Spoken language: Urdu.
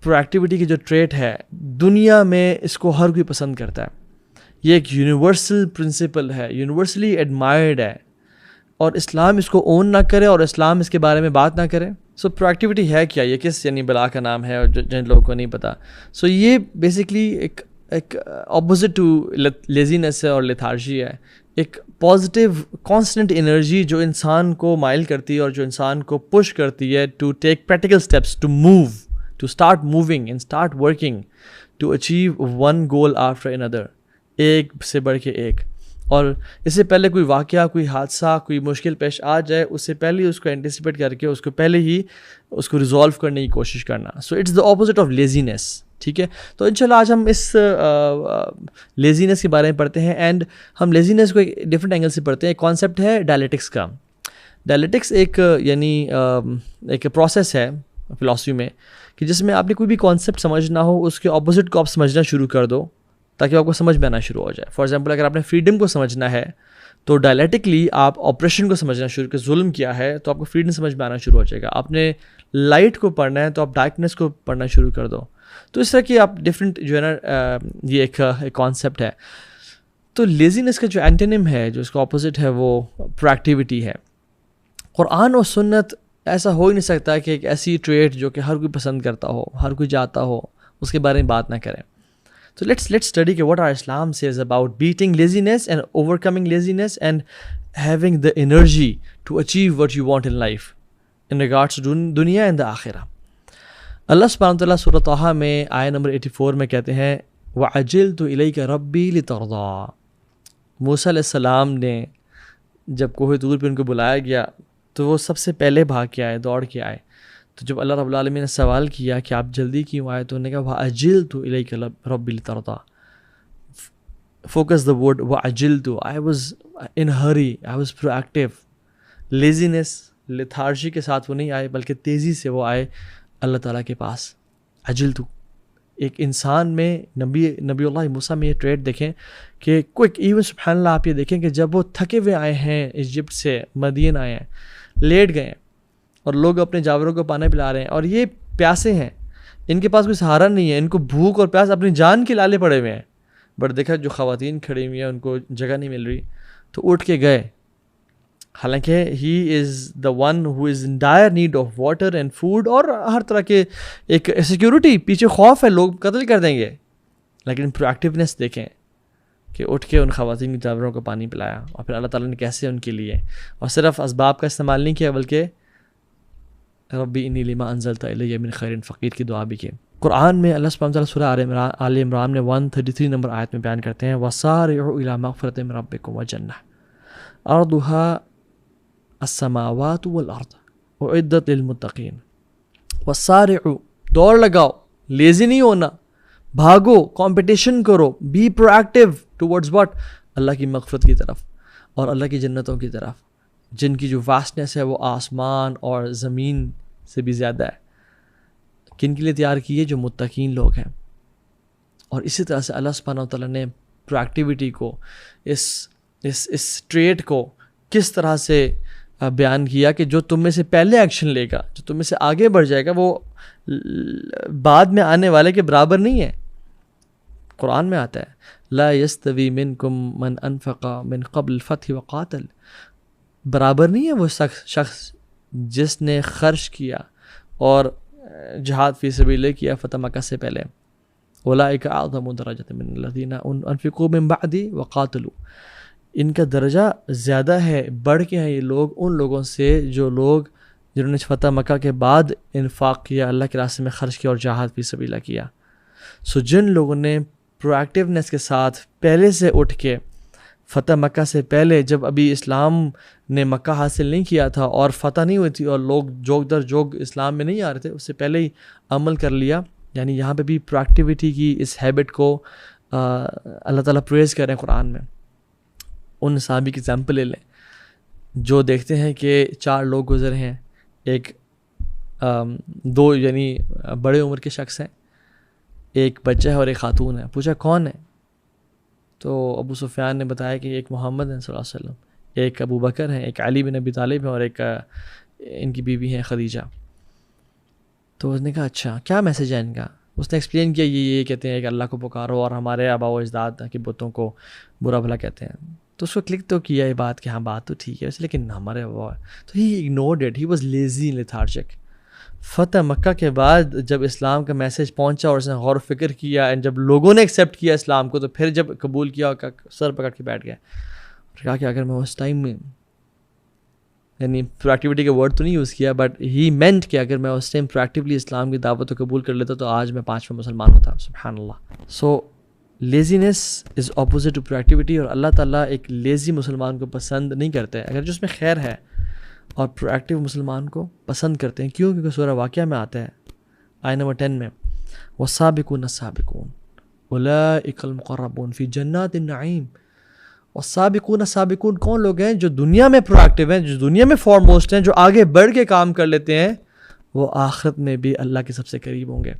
پرویکٹیوٹی کی جو ٹریٹ ہے دنیا میں اس کو ہر کوئی پسند کرتا ہے. یہ ایک یونیورسل پرنسپل ہے, یونیورسلی ایڈمائرڈ ہے, اور اسلام اس کو اون نہ کرے اور اسلام اس کے بارے میں بات نہ کرے. سو پرویکٹیوٹی ہے کیا, یہ کس یعنی بلا کا نام ہے اور جن لوگوں کو نہیں پتا. سو یہ بیسکلی ایک اپوزٹ ٹو لیزینس ہے اور لیتھارجی ہے, ایک پازیٹیو کانسٹنٹ انرجی جو انسان کو مائل کرتی ہے اور جو انسان کو پش کرتی ہے to take practical steps, to move, to start moving and start working to achieve one goal after another, ایک سے بڑھ کے ایک. اور اس سے پہلے کوئی واقعہ, کوئی حادثہ, کوئی مشکل پیش آ جائے, اس سے پہلے اس کو اینٹیسپیٹ کر کے اس کو پہلے ہی اس کو ریزالو کرنے کی کوشش کرنا. So it's the opposite of laziness. ٹھیک ہے, تو انشاءاللہ آج ہم اس لیزینس کے بارے میں پڑھتے ہیں, اینڈ ہم لیزینس کو ایک ڈفرینٹ اینگل سے پڑھتے ہیں. ایک کانسیپٹ ہے ڈائلیٹکس کا. ڈائلیٹکس ایک یعنی ایک پروسیس ہے فلاسفی میں کہ جس میں آپ نے کوئی بھی کانسیپٹ سمجھنا ہو اس کے اپوزٹ کو آپ سمجھنا شروع کر دو تاکہ آپ کو سمجھ میں آنا شروع ہو جائے. فار ایگزامپل اگر آپ نے فریڈم کو سمجھنا ہے تو ڈائلیٹکلی آپ آپریشن کو سمجھنا شروع کر, ظلم کیا ہے تو آپ کو فریڈم سمجھ میں آنا شروع ہو جائے گا. آپ نے لائٹ کو پڑھنا ہے تو آپ ڈارکنیس کو پڑھنا شروع کر دو. تو اس طرح کی آپ ڈفرینٹ جو ہے نا یہ ایک کانسیپٹ ہے. تو لیزینس کا جو اینٹونیم ہے, جو اس کا اپوزٹ ہے, وہ پرویکٹیوٹی ہے. قرآن اور سنت ایسا ہو ہی نہیں سکتا کہ ایک ایسی ٹریٹ جو کہ ہر کوئی پسند کرتا ہو, ہر کوئی جاتا ہو, اس کے بارے میں بات نہ کریں. So let's study what our Islam says about beating laziness and overcoming laziness and having the energy to achieve what you want in life in regards to dunya and the akhirah. اللہ سبحانہ وتعالیٰ سورۃ طٰہٰ میں آیت نمبر 84 میں کہتے ہیں وَعَجِلْتُ إِلَيْكَ رَبِّي لِتَرْضَىٰ. موسیٰ علیہ السلام نے جب کوہ طور پہ ان کو بلایا گیا تو وہ سب سے پہلے بھاگ کے آئے, دوڑ کے آئے. تو جب اللہ رب العالمین نے سوال کیا کہ آپ جلدی کیوں آئے تو انہوں نے کہا وَعَجِلْتُ إِلَيْكَ رَبِّي لِتَرْضَىٰ. Focus the word وَعَجِلْتُ. I was in hurry, I was proactive. لیزینس, لیتھارجی کے ساتھ وہ نہیں آئے بلکہ تیزی سے وہ آئے اللہ تعالیٰ کے پاس. عجلتو. ایک انسان میں نبی اللہ موسیٰ میں یہ ٹریٹ دیکھیں کہ کوئک, ایون سبحان اللہ آپ یہ دیکھیں کہ جب وہ تھکے ہوئے آئے ہیں ایجپٹ سے, مدین آئے ہیں, لیٹ گئے ہیں اور لوگ اپنے جانوروں کو پانی پلا رہے ہیں اور یہ پیاسے ہیں, ان کے پاس کوئی سہارا نہیں ہے, ان کو بھوک اور پیاس اپنی جان کے لالے پڑے ہوئے ہیں. بٹ دیکھا جو خواتین کھڑی ہوئی ہیں ان کو جگہ نہیں مل رہی تو اٹھ کے گئے, حالانکہ he is the one who is in dire need of water and food اور ہر طرح کے ایک سیکیورٹی, پیچھے خوف ہے لوگ قتل کر دیں گے. لیکن پرویکٹیونیس دیکھیں کہ اٹھ کے ان خواتین کے جانوروں کو پانی پلایا, اور پھر اللہ تعالیٰ نے کیسے ان کے لیے, اور صرف اسباب کا استعمال نہیں کیا بلکہ ربی انی لما انزلت الی من خیر فقیر کی دعا بھی کی. قرآن میں اللہ سبحانہ وتعالیٰ سورہ آل عمران میں 133 نمبر آیت میں بیان کرتے ہیں وَسَارِعُوا إِلَىٰ مَغْفِرَةٍ مِّن رَبِّكُمْ وَجَنَّةٍ أَرْضُهَا السَّمَاوَاتُ وَالْأَرْضُ أُعِدَّتْ لِلْمُتَّقِينَ. وَسَارِعُوا, دوڑ لگاؤ, لیزی نہیں ہونا, بھاگو, کمپٹیشن کرو, بی پروایکٹیو ٹورڈز واٹ, اللہ کی مغفرت کی طرف اور اللہ کی جنتوں کی طرف, جن کی جو واسٹنس ہے وہ آسمان اور زمین سے بھی زیادہ ہے. کن کے لیے تیار کیے؟ جو متقین لوگ ہیں. اور اسی طرح سے اللہ سبحانہ وتعالیٰ نے پرویکٹیوٹی کو, اس ٹریٹ کو کس طرح سے بیان کیا کہ جو تم میں سے پہلے ایکشن لے گا, جو تم میں سے آگے بڑھ جائے گا, وہ بعد میں آنے والے کے برابر نہیں ہے. قرآن میں آتا ہے لا یستوی منکم من انفق من قبل الفتح وقاتل. برابر نہیں ہے وہ شخص جس نے خرچ کیا اور جہاد فی سبیل اللہ کیا فتح مکہ سے پہلے. اولئک اعظم درجۃ من الذین انفقوا من بعد وقاتلوا. ان کا درجہ زیادہ ہے, بڑھ کے ہیں یہ لوگ ان لوگوں سے جنہوں نے فتح مکہ کے بعد انفاق کیا, اللہ کے راستے میں خرچ کیا اور جہاد فی سبیل اللہ کیا. سو جن لوگوں نے پروایکٹیونیس کے ساتھ پہلے سے اٹھ کے فتح مکہ سے پہلے, جب ابھی اسلام نے مکہ حاصل نہیں کیا تھا اور فتح نہیں ہوئی تھی اور لوگ جوگ در جوگ اسلام میں نہیں آ رہے تھے, اس سے پہلے ہی عمل کر لیا. یعنی یہاں پہ بھی پرویکٹیوٹی کی اس ہیبٹ کو اللہ تعالیٰ پریز کر رہے ہیں قرآن میں. ان صحابی کی ایگزامپل لے لیں جو دیکھتے ہیں کہ 4 لوگ گزرے ہیں, ایک 2 یعنی بڑے عمر کے شخص ہیں, ایک بچہ ہے اور ایک خاتون ہے. پوچھا کون ہے؟ تو ابو سفیان نے بتایا کہ ایک محمد ہیں صلی اللہ علیہ وسلم, ایک ابو بکر ہیں, ایک علی بن ابی طالب ہیں اور ایک ان کی بیوی ہیں خدیجہ. تو اس نے کہا اچھا کیا میسیج ہے ان کا؟ اس نے ایکسپلین کیا یہ کہتے ہیں کہ اللہ کو پکارو اور ہمارے آباء و اجداد کے بتوں کو برا بھلا کہتے ہیں. تو اس کو کلک تو کیا یہ بات کہ ہاں بات تو ٹھیک ہے لیکن ہمارے آباء. تو he ignored it, he was lazy lethargic. فتح مکہ کے بعد جب اسلام کا میسیج پہنچا اور اس نے غور و فکر کیا اینڈ جب لوگوں نے ایکسیپٹ کیا اسلام کو تو پھر جب قبول کیا سر پکڑ کے بیٹھ گئے. کہا کہ اگر میں اس ٹائم میں یعنی پرویکٹیوٹی کا ورڈ تو نہیں یوز کیا بٹ ہی مینٹ کہ اگر میں اس ٹائم پرویکٹیولی اسلام کی دعوت کو قبول کر لیتا تو آج میں 5واں مسلمان ہوتا. سبحان اللہ. سو لیزینس از اپوزٹ ٹو پرویکٹیوٹی، اور اللہ تعالیٰ ایک لیزی مسلمان کو پسند نہیں کرتے اگر جو اس میں خیر ہے، اور پرویکٹیو مسلمان کو پسند کرتے ہیں. کیوں؟ کیونکہ سورہ واقعہ میں آتا ہے آیت نمبر 10 میں والسابقون السابقون اولئک المقربون فی جنات النعیم. والسابقون السابقون کون لوگ ہیں؟ جو دنیا میں پرویکٹیو ہیں، جو دنیا میں فارموسٹ ہیں، جو آگے بڑھ کے کام کر لیتے ہیں، وہ آخرت میں بھی اللہ کے سب سے قریب ہوں گے.